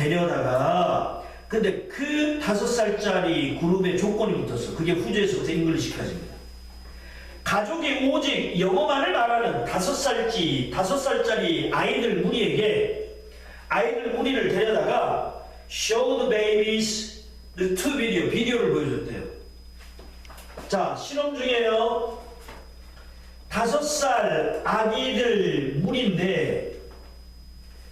데려다가 근데 그 5살짜리 그룹에 조건이 붙었어. 그게 후주에서부터 잉글리시까지입니다. 가족이 오직 영어만을 말하는 5살짜리 아이들 무리를 데려다가 show the babies the two 비디오를 보여줬대요. 자, 실험 중에요. 5살 아기들 무리인데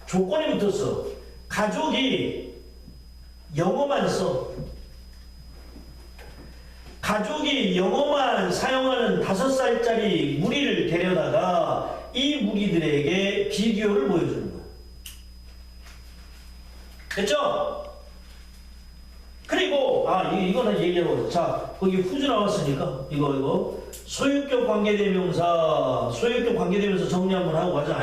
조건이 붙었어. 가족이 영어만 써. 가족이 영어만 사용하는 5살짜리 무리를 데려다가 이 무리들에게 비디오를 보여주는 거야. 됐죠? 그리고 이거는 얘기해보자. 자, 거기 후주 나왔으니까 이거 소유격 관계대명사 정리 한번 하고 가자.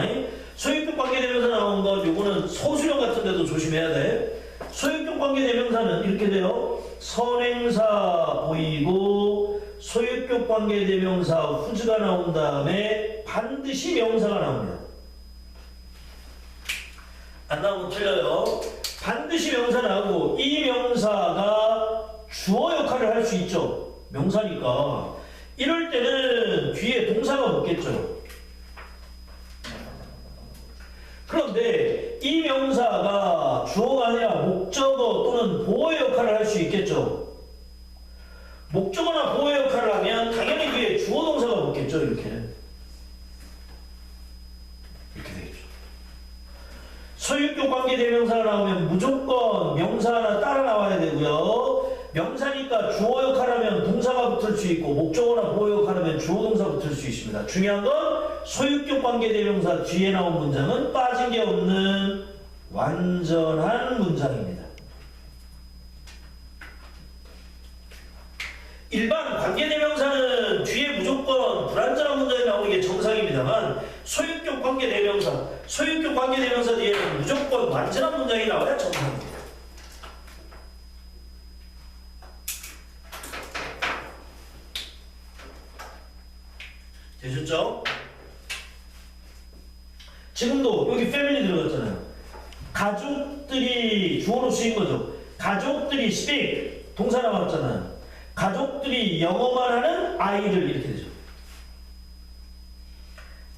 소유격 관계대명사 나온 거 요거는 소수령 같은 데도 조심해야 돼. 소유격 관계대명사는 이렇게 돼요. 선행사 보이고 소유격 관계대명사 후주가 나온 다음에 반드시 명사가 나옵니다. 안 나오면 틀려요. 반드시 명사 나오고 이 명사가 주어 역할을 할 수 있죠. 명사니까. 이럴 때는 뒤에 동사가 붙겠죠. 그런데 이 명사가 주어가 아니라 목적어 또는 보어 역할을 할 수 있겠죠. 목적어나 보어 역할을 하면 당연히 뒤에 주어 동사가 붙겠죠. 이렇게 되겠죠. 소유격 관계대명사가 나오면 무조건 명사 하나 따라 나와야 되고요. 명사니까 주어 역할하면 동사가 붙을 수 있고 목적어나 보어 역할하면 주어 동사 붙을 수 있습니다. 중요한 건 소유격 관계대명사 뒤에 나온 문장은 빠진 게 없는 완전한 문장입니다. 일반 관계대명사는 뒤에 무조건 불완전한 문장이 나오는 게 정상입니다만 소유격 관계대명사 뒤에는 무조건 완전한 문장이 나와야 정상입니다. 되셨죠? 지금도 여기 패밀리 들어갔잖아요. 가족들이 주어로 쓰인 거죠. 가족들이 speak 동사 나왔잖아요. 가족들이 영어만 하는 아이들 이렇게 되죠.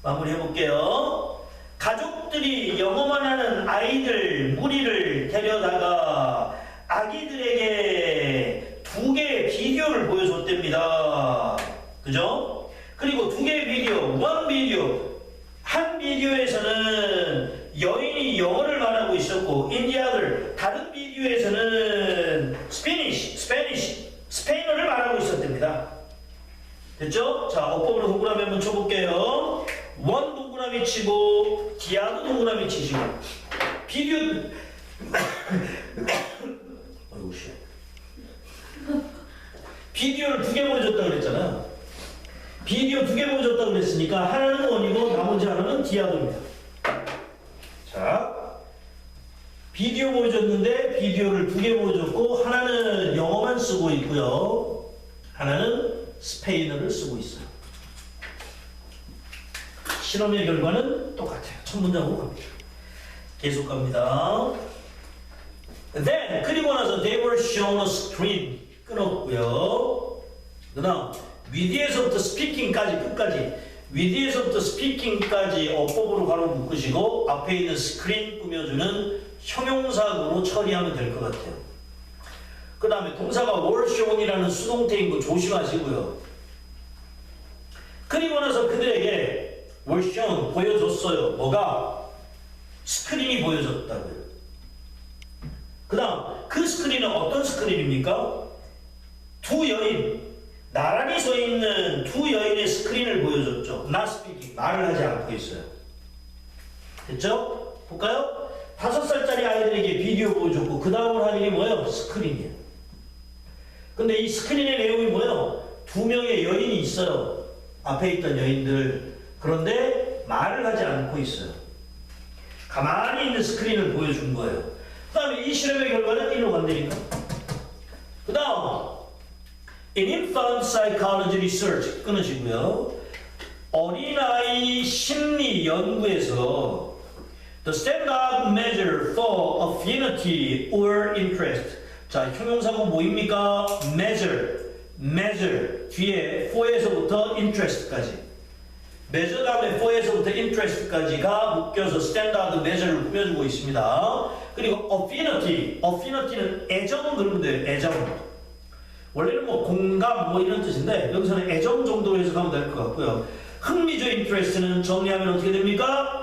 마무리 해볼게요. 가족들이 영어만 하는 아이들 무리를 데려다가 아기들에게 2개의 비디오를 보여줬답니다. 그죠? 그리고 2개의 비디오, 한 비디오에서는 여인이 영어를 말하고 있었고 in the other, 다른 비디오에서는 스페인어를 말하고 있었답니다. 됐죠? 자, 어법으로 동그라미 한번 쳐볼게요. 원 동그라미 치고 디아도 동그라미 치시고 비디오 아이고 씨 비디오를 2개 보여줬다고 그랬잖아. 비디오 2개 보여줬다고 그랬으니까 하나는 원이고 나머지 하나는 디아도입니다. 자, 비디오 보여줬는데 비디오를 2개 보여줬고 하나는 영어만 쓰고 있고요. 하나는 스페인어를 쓰고 있어요. 실험의 결과는 똑같아요. 첫 문장으로 갑니다. 계속 갑니다. Then 그리고 나서 they were shown a screen 끊었고요. 그 다음 with에서부터 speaking까지 끝까지 with에서부터 speaking까지 어법으로 가로 묶으시고 앞에 있는 스크린 꾸며주는 형용사구로 처리하면 될 것 같아요. 그 다음에 동사가 were shown이라는 수동태인 거 조심하시고요. 그리고 나서 그들에게 were shown 보여줬어요. 뭐가? 스크린이 보여줬다고요. 그 다음 그 스크린은 어떤 스크린입니까? 2 여인 나란히 서 있는 2 여인의 스크린을 보여줬죠. not speaking 말을 하지 않고 있어요. 됐죠? 볼까요? 5살짜리 아이들에게 비디오 보여줬고 그 다음으로 하는 게 뭐예요? 스크린이에요. 근데 이 스크린의 내용이 뭐예요? 2명의 여인이 있어요. 앞에 있던 여인들. 그런데 말을 하지 않고 있어요. 가만히 있는 스크린을 보여준 거예요. 그 다음에 이 실험의 결과는 이로 간다니까. 그 다음 In infant psychology research 끊으시고요. 어린아이 심리 연구에서 The standard measure for affinity or interest. 자, 형용사가 뭐입니까? measure 뒤에 for에서부터 interest까지. measure 다음에 for에서부터 interest까지가 묶여서 standard measure를 꾸며주고 있습니다. 그리고 affinity는 애정 그러면 돼요. 애정. 원래는 뭐 공감 뭐 이런 뜻인데 여기서는 애정 정도로 해석하면 될 것 같고요. 흥미적 interest는 정리하면 어떻게 됩니까?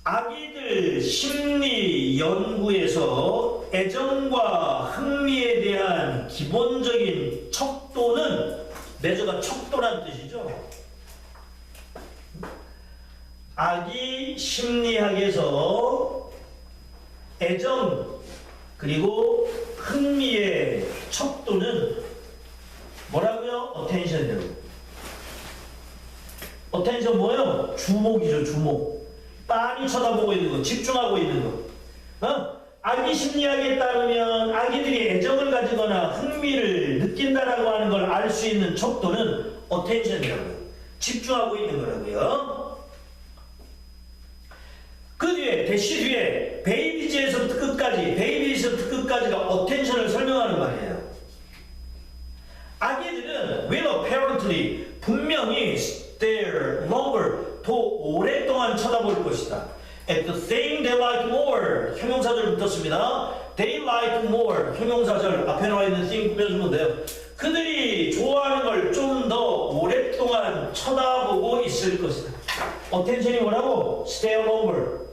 아기들 심리 연구에서 애정과 흥미에 대한 기본적인 척도는 measure가 척도란 뜻이죠. 아기 심리학에서 애정 그리고 흥미의 척도는 뭐라고요? attention이라고. attention 뭐예요? 주목이죠, 주목. 빤히 쳐다보고 있는 거, 집중하고 있는 거. 아기 심리학에 따르면 아기들이 애정을 가지거나 흥미를 느낀다라고 하는 걸 알 수 있는 척도는 attention이라고요. 집중하고 있는 거라고요. 그 뒤에 대시 뒤에 베이비즈에서부터 끝까지가 attention을 설명하는 말이에요. 아기들은 will apparently 분명히 stare longer 더 오랫동안 쳐다볼 것이다. At the thing they like more 형용사절 붙었습니다. They like more 형용사절 앞에 나와 있는 thing 꾸며주면 돼요. 그들이 좋아하는 걸 좀 더 오랫동안 쳐다보고 있을 것이다. attention이 뭐라고? stare longer.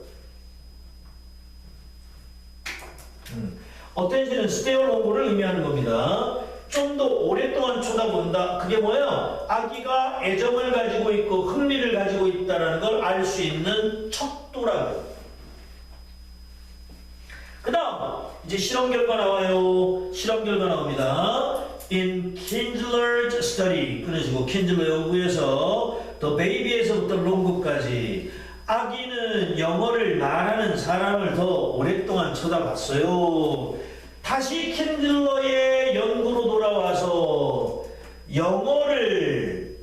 attention은 stare longer를 의미하는 겁니다. 좀 더 오랫동안 쳐다본다. 그게 뭐예요? 아기가 애정을 가지고 있고 흥미를 가지고 있다는 걸 알 수 있는 척도라고요. 그 다음 이제 실험 결과 나와요. 실험 결과 나옵니다. In Kindler's study 끊으시고 킨즐러 연구에서 The Baby에서부터 롱그까지 아기는 영어를 말하는 사람을 더 오랫동안 쳐다봤어요. 다시 킨즐러의 연구로 돌아와서 영어를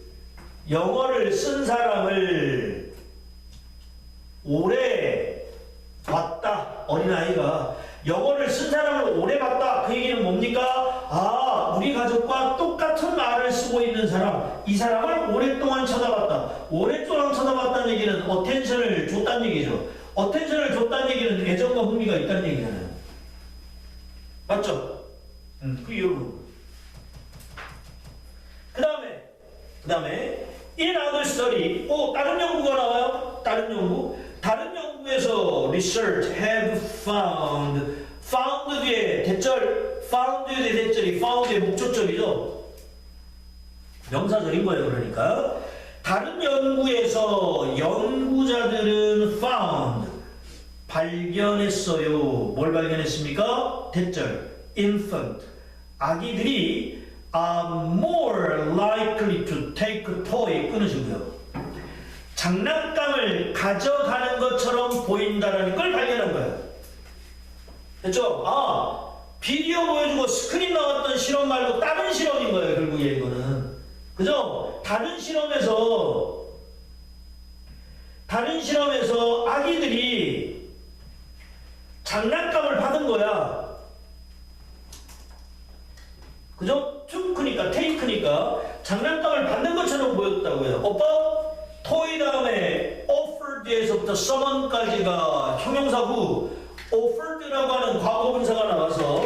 쓴 사람을 오래 봤다. 어린아이가 영어를 쓴 사람을 오래 봤다. 그 얘기는 뭡니까? 아, 우리 가족과 똑같은 말을 쓰고 있는 사람, 이 사람을 오랫동안 쳐다봤다. 오랫동안 쳐다봤다는 얘기는 attention을 줬다는 얘기죠. attention을 줬다는 얘기는 애정과 흥미가 있다는 얘기잖아요. 맞죠? 그 이유로. 그 다음에 in other study, 다른 연구가 나와요. 다른 연구에서 research have found 뒤에 대절, found 뒤에 대절이 found의 목적절이죠. 명사절인 거예요. 그러니까 다른 연구에서 연구자들은 found 발견했어요. 뭘 발견했습니까? 대절 infant 아기들이 are more likely to take a toy 끊으시고요. 장난감을 가져가는 것처럼 보인다는 걸 발견한 거예요. 됐죠? 비디오 보여주고 스크린 나왔던 실험 말고 다른 실험인 거예요. 결국에 이거는. 그죠? 다른 실험에서 아기들이 장난감을 받은 거야. 그죠? 퉁크니까, 테이크니까 장난감을 받는 것처럼 보였다고요. 오빠? 토이 다음에 offered에서부터 summon까지가 형용사고 offered라고 하는 과거분사가 나와서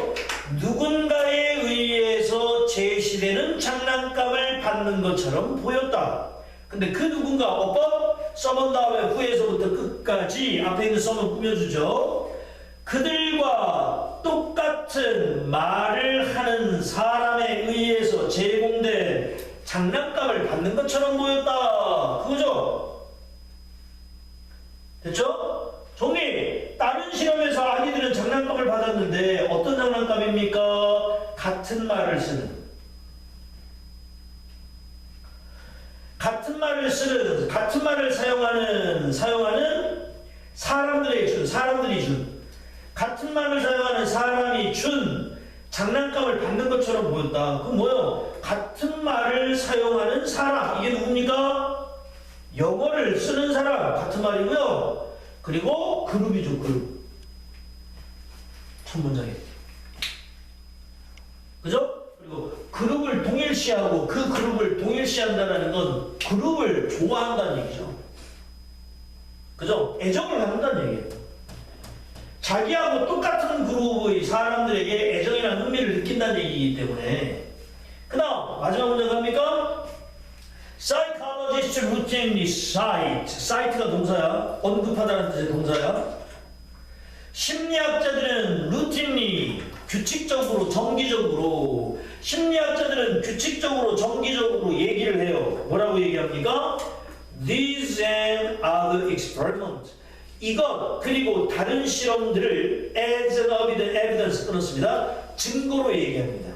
누군가에 의해서 제시되는 장난감을 받는 것처럼 보였다. 근데 그 누군가 오빠? summon 다음에 후에서부터 끝까지 앞에 있는 summon 꾸며주죠. 그들과 똑같은 말을 하는 사람에 의해서 제공된 장난감을 받는 것처럼 보였다. 그거죠? 됐죠? 정리! 다른 실험에서 아기들은 장난감을 받았는데 어떤 장난감입니까? 같은 말을 사용하는 사람들이 준 같은 말을 사용하는 사람이 준 장난감을 받는 것처럼 보였다. 그럼 뭐요? 같은 말을 사용하는 사람. 이게 누굽니까? 영어를 쓰는 사람. 같은 말이고요. 그리고 그룹이죠, 그룹. 첫 문장에. 그죠? 그리고 그룹을 동일시하고 그 그룹을 동일시한다는 건 그룹을 좋아한다는 얘기죠. 그죠? 애정을 갖는다는 얘기예요. 자기하고 똑같은 그룹의 사람들에게 애정이나 흥미를 느낀다는 얘기이기 때문에. 그 다음 마지막 문제 갑니까? Psychologists routinely cite. cite가 동사야. 언급하다는 뜻의 동사야. 심리학자들은 routinely 규칙적으로 정기적으로 심리학자들은 규칙적으로 정기적으로 얘기를 해요. 뭐라고 얘기합니까? These and other experiments. 이것 그리고 다른 실험들을 as an evidence 끊었습니다. 증거로 얘기합니다.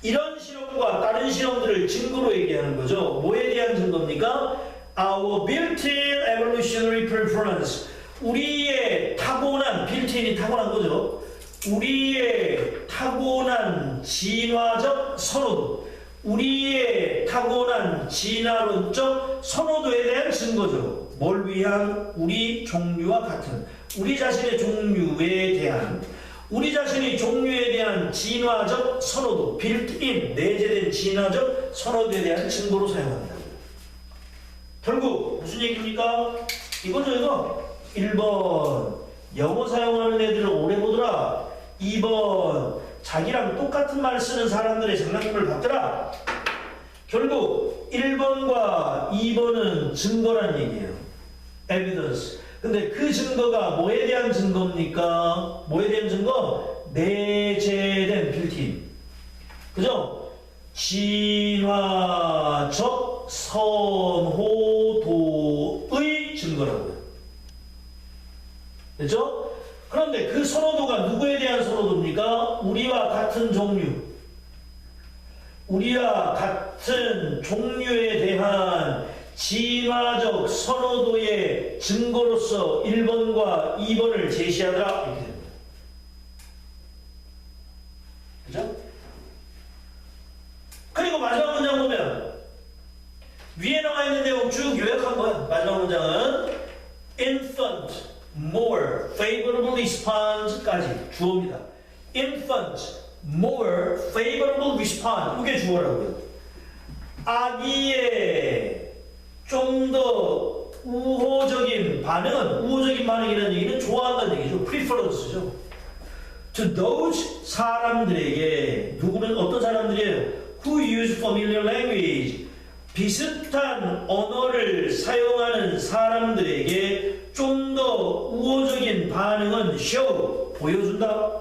이런 실험과 다른 실험들을 증거로 얘기하는 거죠. 뭐에 대한 증거입니까? Our built-in evolutionary preference. 우리의 타고난, built-in이 타고난 거죠. 우리의 타고난 진화적 선호도, 우리의 타고난 진화론적 선호도에 대한 증거죠. 뭘 위한? 우리 종류와 같은, 우리 자신의 종류에 대한, 우리 자신의 종류에 대한 진화적 선호도, 빌트인, 내재된 진화적 선호도에 대한 증거로 사용합니다. 결국 무슨 얘기입니까? 이거죠, 이거. 1번 영어 사용하는 애들을 오래 보더라. 2번 자기랑 똑같은 말 쓰는 사람들의 장난감을 받더라. 결국 1번과 2번은 증거란 얘기예요. evidence. 근데 그 증거가 뭐에 대한 증거입니까? 뭐에 대한 증거? 내재된 빌트인. 그죠? 진화적 선호도의 증거라고요. 됐죠? 그런데 그 선호도가 누구에 대한 선호도입니까? 우리와 같은 종류. 우리와 같은 종류에 대한 진화적 선호도의 증거로서 1번과 2번을 제시하더라. 이렇게 됩니다. 그죠? 그리고 마지막 문장 보면 위에 나와 있는 내용 쭉 요약한 거야. 마지막 문장은 infant more favorably responds까지 주어입니다. infant more favorable respond 이게 주어라고요. 아기의 좀 더 우호적인 반응은, 우호적인 반응이라는 얘기는 좋아한다는 얘기죠. preference죠. to those 사람들에게, 누구는 어떤 사람들이에요? who use familiar language 비슷한 언어를 사용하는 사람들에게 좀 더 우호적인 반응은 show, 보여준다.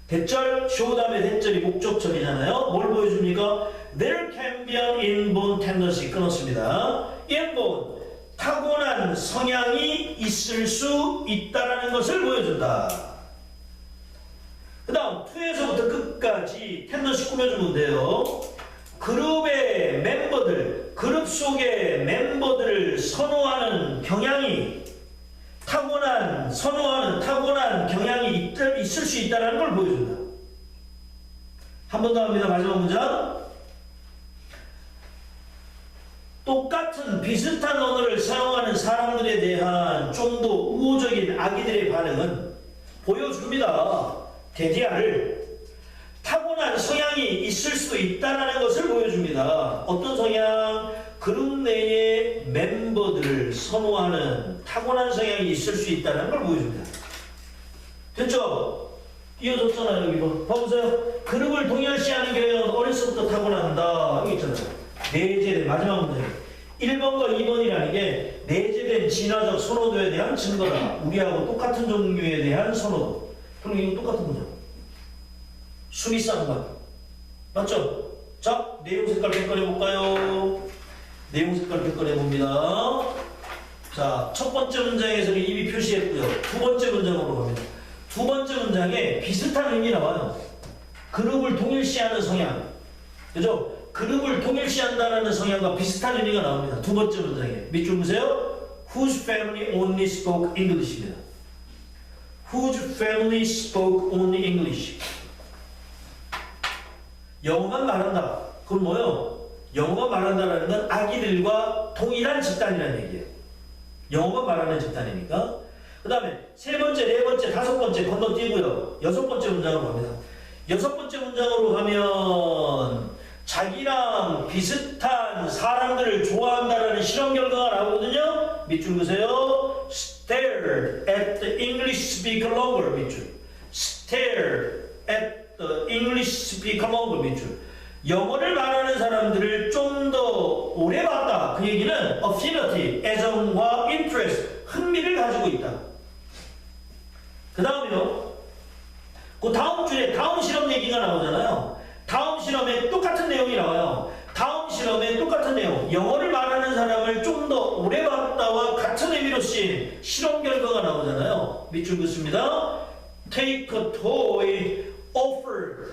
대절, show 다음에 대절이 목적절이잖아요. 뭘 보여줍니까? There can be an inborn tendency. 끊었습니다. inborn, 타고난 성향이 있을 수 있다는 것을 보여준다. 그 다음 2에서부터 끝까지 tendency 꾸며주면 돼요. 그룹의 멤버들, 그룹 속의 멤버들을 선호하는 경향이, 타고난 경향이 있을 수 있다는 걸 보여준다. 한 번 더 합니다. 마지막 문장. 똑같은 비슷한 언어를 사용하는 사람들에 대한 좀 더 우호적인 아기들의 반응은 보여줍니다. 대디아를 타고난 성향이 있을 수도 있다는 것을 보여줍니다. 어떤 성향? 그룹 내의 멤버들을 선호하는 타고난 성향이 있을 수 있다는 걸 보여줍니다. 됐죠? 이어졌잖아요. 여기 봐보세요. 그룹을 동일시하는 경향은 어려서부터 타고난다. 여기 있잖아요. 내재된, 마지막 문제. 1번과 2번이라는 게 내재된 진화적 선호도에 대한 증거다. 우리하고 똑같은 종류에 대한 선호도. 그럼 이거 똑같은 거죠. 숨이 싸는 거 맞죠? 자, 내용 색깔 변경해볼까요? 내용 색깔 변경해봅니다. 자, 첫 번째 문장에서는 이미 표시했고요. 두 번째 문장으로 갑니다. 두 번째 문장에 비슷한 의미 나와요. 그룹을 동일시하는 성향. 그죠? 그룹을 동일시한다는 성향과 비슷한 의미가 나옵니다. 두 번째 문장에. 밑줄 보세요. Whose family only spoke English입니다. Whose family spoke only English. 영어만 말한다. 그건 뭐예요? 영어만 말한다는 건 아기들과 동일한 집단이라는 얘기예요. 영어만 말하는 집단이니까. 그 다음에 세 번째, 네 번째, 다섯 번째 건너뛰고요. 여섯 번째 문장으로 갑니다. 여섯 번째 문장으로 가면 자기랑 비슷한 사람들을 좋아한다라는 실험 결과가 나오거든요. 밑줄 보세요. Stare at the English speaker longer. 밑줄. Stare at the English speaker longer. 밑줄. 영어를 말하는 사람들을 좀 더 오래 봤다. 그 얘기는 affinity, 애정과 interest, 흥미를 가지고 있다. 그 다음에요. 그 다음 주에 다음 실험 얘기가 나오잖아요. 다음 실험에 똑같은 내용이 나와요. 다음 실험에 똑같은 내용. 영어를 말하는 사람을 좀 더 오래 봤다와 같은 의미로 쓰인 실험 결과가 나오잖아요. 밑줄 긋습니다. Take a toy offered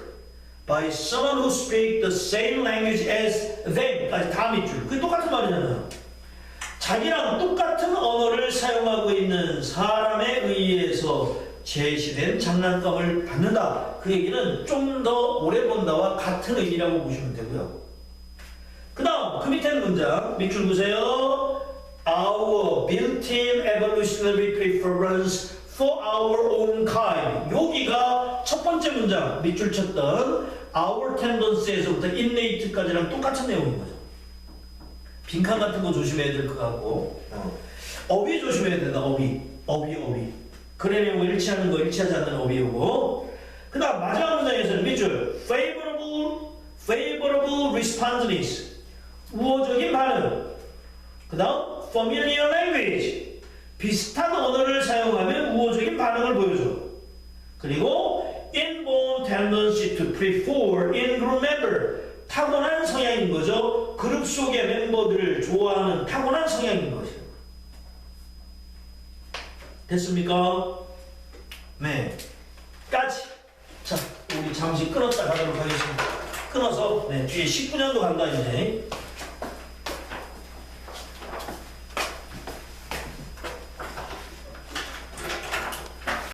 by someone who speaks the same language as them. 다 밑줄. 그게 똑같은 말이잖아요. 자기랑 똑같은 언어를 사용하고 있는 사람에 의해서 제시된 장난감을 받는다. 그 얘기는 좀 더 오래 본다와 같은 의미라고 보시면 되고요. 그 다음 그 밑에 문장 밑줄 보세요. Our built-in evolutionary preference for our own kind. 여기가 첫 번째 문장 밑줄 쳤던 our tendency에서부터 innate까지랑 똑같은 내용인 거죠. 빈칸 같은 거 조심해야 될 것 같고 어휘 조심해야 된다. 어휘. 글의 내용을 일치하는 거 일치하지 않는 어휘 오고 그 다음 마지막 문장에서는 밑줄 favorable responsiveness 우호적인 반응 그 다음 familiar language 비슷한 언어를 사용하면 우호적인 반응을 보여줘. 그리고 inborn tendency to prefer in-group member 타고난 성향인 거죠. 그룹 속의 멤버들을 좋아하는 타고난 성향인 거죠. 됐습니까? 네. 까지. 자, 우리 잠시 끊었다 가도록 하겠습니다. 끊어서 뒤에 19년도 간다 이제.